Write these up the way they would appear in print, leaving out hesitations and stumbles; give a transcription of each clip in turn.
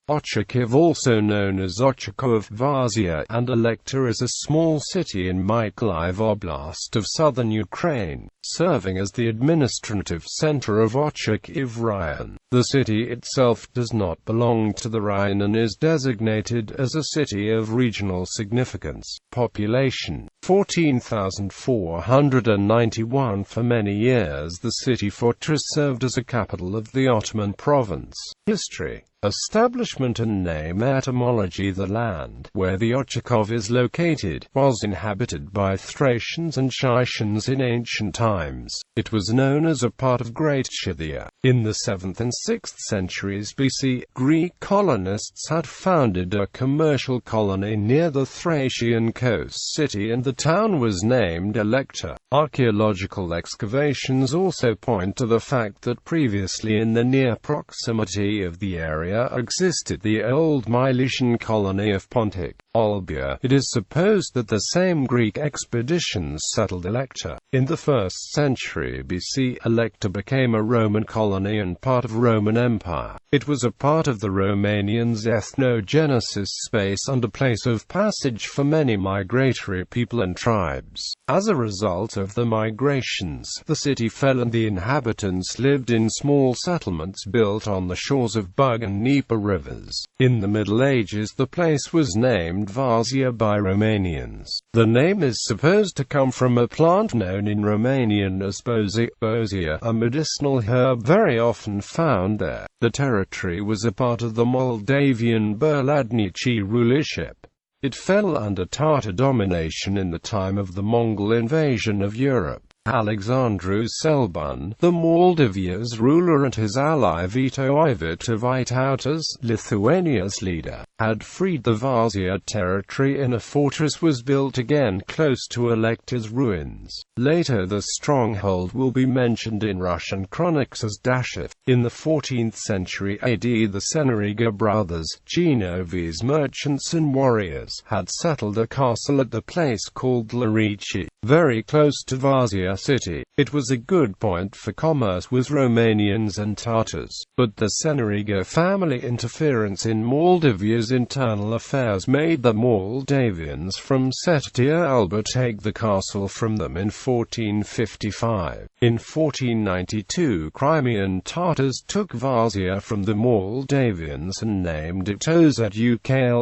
Ochakiv, also known as Ochakov, Vozia, and Alektor, is a small city in Mykolaiv Oblast of southern Ukraine, serving as the administrative center of Ochakiv Raion. The city itself does not belong to the Raion and is designated as a city of regional significance. Population 14,491. For many years the city fortress served as a capital of the Ottoman province. History, establishment and name. Etymology: the land where the Ochakov is located was inhabited by Thracians and Scythians in ancient times. It was known as a part of Great Scythia. In the 7th and 6th centuries BC, Greek colonists had founded a commercial colony near the Thracian coast city, and the town was named Alektor. Archaeological excavations also point to the fact that previously in the near proximity of the area existed the old Milesian colony of Pontic, Olbia. It is supposed that the same Greek expeditions settled Alektor. In the 1st century BC, Alektor became a Roman colony and part of Roman Empire. It was a part of the Romanians' ethnogenesis space and a place of passage for many migratory people and tribes. As a result of the migrations, the city fell and the inhabitants lived in small settlements built on the shores of Bug and Dnieper rivers. In the Middle Ages the place was named Vozia by Romanians. The name is supposed to come from a plant known in Romanian as Vozia, a medicinal herb very often found there. The territory was a part of the Moldavian Burladnichi rulership. It fell under Tatar domination in the time of the Mongol invasion of Europe. Alexandru Selbun, the Moldavia's ruler, and his ally Vito Ivat of Vytautas, Lithuania's leader, had freed the Vozia territory and a fortress was built again close to Alektor's ruins. Later the stronghold will be mentioned in Russian chronicles as Dashev. In the 14th century AD the Seneriga brothers, Genovese merchants and warriors, had settled a castle at the place called Larici, very close to Vozia city. It was a good point for commerce with Romanians and Tatars, but the Seneriga family interference in Moldavia's internal affairs made the Moldavians from Setia Alba take the castle from them in 1455. In 1492 Crimean Tatars took Vozia from the Moldavians and named it Ozad,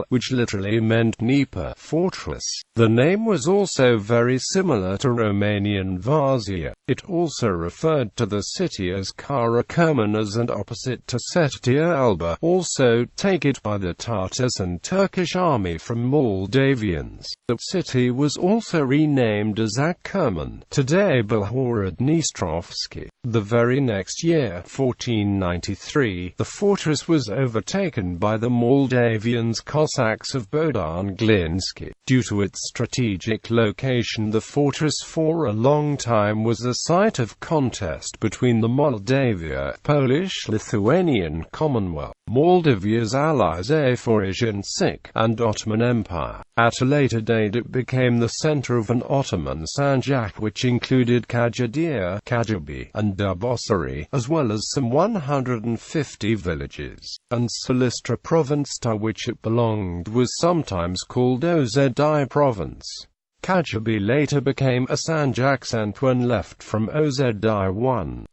which literally meant Dnieper fortress. The name was also very similar to Romanian Vozia. It also referred to the city as Karakomanas and opposite to Setia Alba, also take it by the Tatars and Turkish army from Moldavians. The city was also renamed as Akerman, today Belhorodnistrovsky. The very next year, 1493, the fortress was overtaken by the Moldavians Cossacks of Bodan-Glinsky. Due to its strategic location, the fortress for a long time was a site of contest between the Moldavia, Polish-Lithuanian Commonwealth, Moldavia's allies Zaporozhian Sich, and Ottoman Empire. At a later date it became the center of an Ottoman sanjak which included Kajadir, Kajabi, and Dubosari, as well as some 150 villages. And Silistra province to which it belonged was sometimes called Ozedi province. Kajabi later became a sanjak when left from Ozedi I.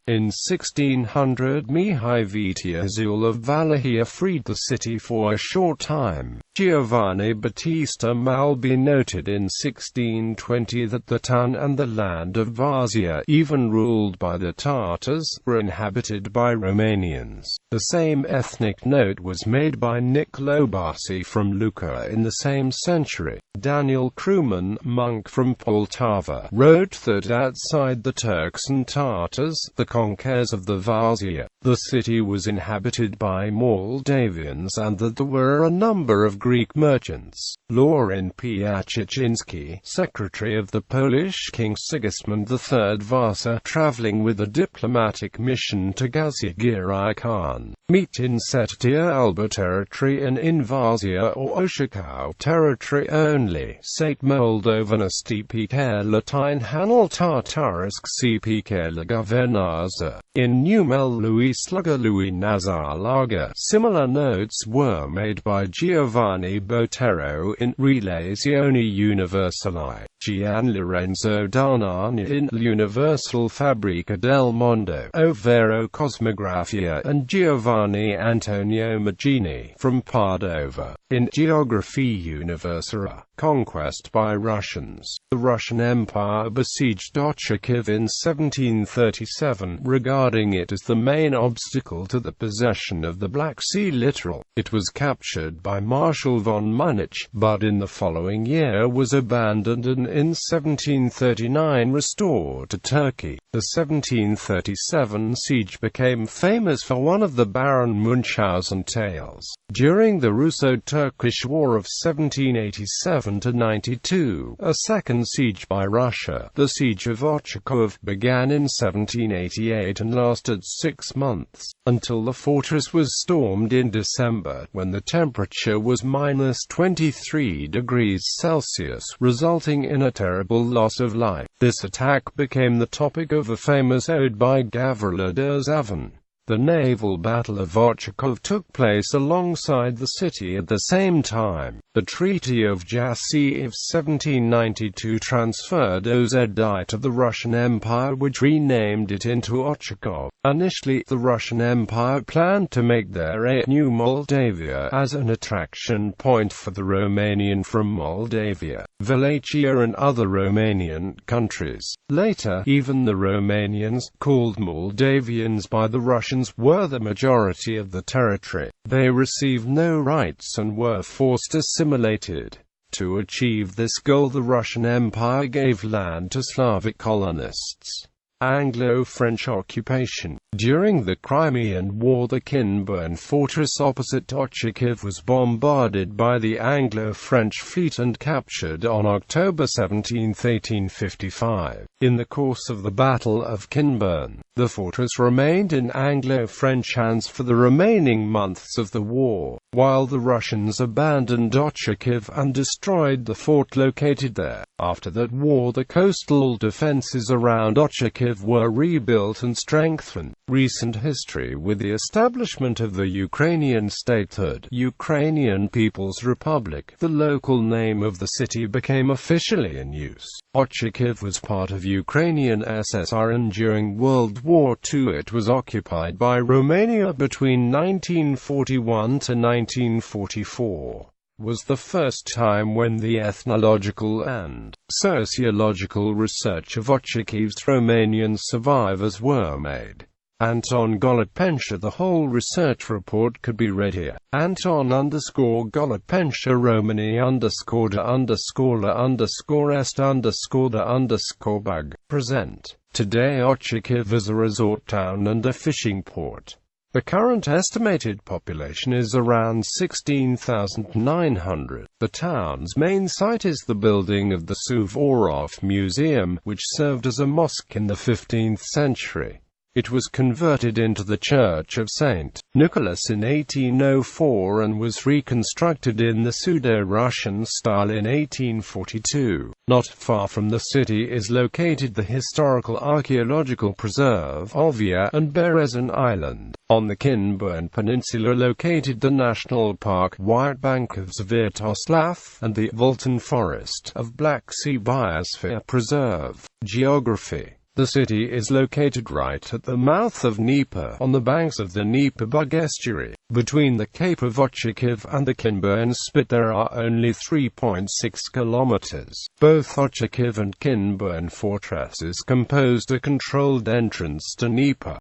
In 1600 Mihai Viteazul of Wallachia freed the city for a short time. Giovanni Battista Malbi noted in 1620 that the town and the land of Vozia, even ruled by the Tatars, were inhabited by Romanians. The same ethnic note was made by Nicolo Barsi from Lucca in the same century. Daniel Kruman, monk from Poltava, wrote that outside the Turks and Tatars, the conquerors of the Vozia, the city was inhabited by Moldavians and that there were a number of Greek merchants. Lauren Piachichinsky, secretary of the Polish King Sigismund III Vasa, traveling with a diplomatic mission to Gaziagiri Khan, meet in Setia Alba territory and in Vozia or Ochakov territory only. Sate Moldovan Stepike Latine Hanal Tartarisk Cpk Lagavenaza. In Numel Louis Slugger Louis Nazar Lager. Similar notes were made by Giovanni Botero in Relazioni Universali, Gian Lorenzo Darnani in L'Universal Fabbrica del Mondo, Ovvero Cosmografia, and Giovanni Antonio Magini from Padova, in Geography Universala. Conquest by Russians. The Russian Empire besieged Ochakiv in 1737, regarding it as the main obstacle to the possession of the Black Sea littoral. It was captured by Marshal von Munich, but in the following year was abandoned and in 1739 restored to Turkey. The 1737 siege became famous for one of the Baron Munchausen tales. During the Russo-Turkish War of 1787–92, a second siege by Russia, the Siege of Ochakov, began in 1788 and lasted 6 months, until the fortress was stormed in December, when the temperature was -23 degrees Celsius, resulting in a terrible loss of life. This attack became the topic of a famous ode by Gavrila Dzavin. The naval battle of Ochakov took place alongside the city at the same time. The Treaty of Jassy of 1792 transferred Ozhedai to the Russian Empire, which renamed it into Ochakov. Initially, the Russian Empire planned to make there a new Moldavia as an attraction point for the Romanian from Moldavia, Wallachia and other Romanian countries. Later, even the Romanians, called Moldavians by the Russians, were the majority of the territory. They received no rights and were forced assimilated. To achieve this goal, the Russian Empire gave land to Slavic colonists. Anglo-French occupation. During the Crimean War, the Kinburn fortress opposite Ochakiv was bombarded by the Anglo-French fleet and captured on October 17, 1855. In the course of the Battle of Kinburn, the fortress remained in Anglo-French hands for the remaining months of the war, while the Russians abandoned Ochakiv and destroyed the fort located there. After that war, the coastal defenses around Ochakiv were rebuilt and strengthened. Recent history. With the establishment of the Ukrainian statehood, Ukrainian People's Republic, the local name of the city became officially in use. Ochakiv was part of Ukrainian SSR, and during World War II it was occupied by Romania between 1941 to 1944. Was the first time when the ethnological and sociological research of Ochakiv's Romanian survivors were made. Anton Golopensha. The whole research report could be read here. Anton_Golopensha Romani _la_est_the_bug. Present. Today Ochakiv is a resort town and a fishing port. The current estimated population is around 16,900. The town's main site is the building of the Suvorov Museum, which served as a mosque in the 15th century. It was converted into the Church of St. Nicholas in 1804 and was reconstructed in the Pseudo-Russian style in 1842. Not far from the city is located the historical archaeological preserve Vozia and Berezin Island. On the Kinburn Peninsula located the National Park, White Bank of Svetoslav, and the Voltan Forest of Black Sea Biosphere Preserve. Geography. The city is located right at the mouth of Dnieper, on the banks of the Dnieper estuary. Between the Cape of Ochakiv and the Kinburn Spit there are only 3.6 kilometers. Both Ochakiv and Kinburn fortresses composed a controlled entrance to Dnieper.